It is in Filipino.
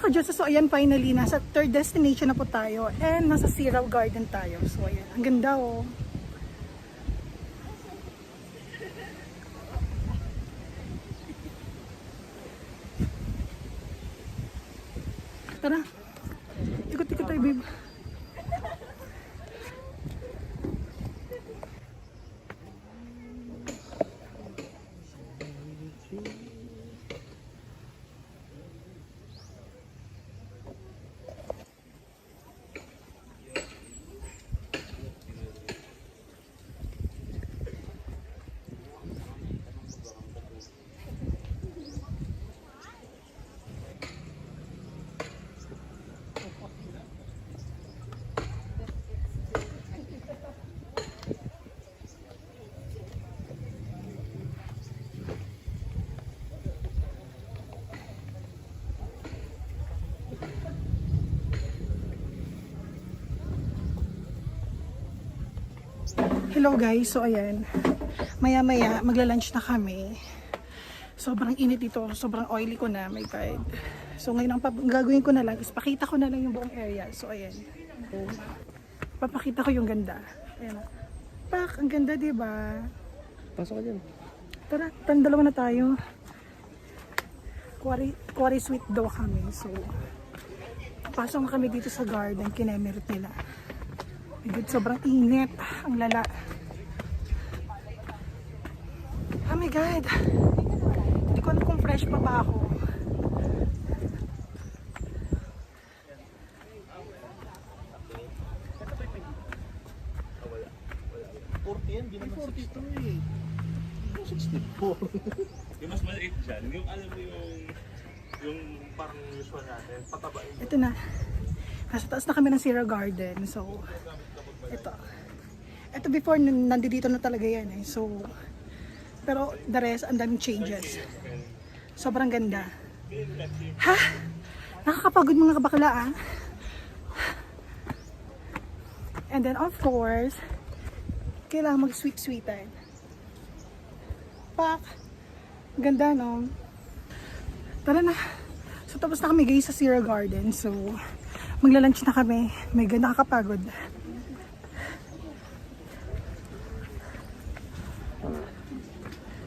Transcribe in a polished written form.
ka-Diyos. So ayan, finally, nasa third destination na po tayo. And nasa Sierra Garden tayo. So ayan, ang ganda oh. Tara, ikot-ikot tayo, babe. Hello guys, so ayan, maya maya magla-lunch na kami. Sobrang init dito, sobrang oily ko na, my God. So ngayon ang gagawin ko na lang is pakita ko na lang yung buong area. So ayan, papakita ko yung ganda. Ayan, pak, ang ganda, diba? Pasok ka dyan. Tara, dalawa na tayo. Quarry Sweet daw kami. So pasok na kami dito sa garden, kinemerit nila. Sobrang init, ang lala. Oh my God, hindi ko alam kung fresh pa ba ako. Hindi naman 62 eh. 64. Yung mas maliit dyan, yung alam mo yung parang usual natin, patabain. Ito na, nasa taas na kami ng Sierra Garden. So ito before nandito na talaga yan eh. So pero the rest, ang daming changes. Sobrang ganda. Ha? Nakakapagod mga kabakla ah. And then of course, kailangan mag-sweet-sweetan. Pak! Ganda no? Tara na. So tapos na kami guys sa Sierra Garden. So magla-lunch na kami. My God, nakakapagod.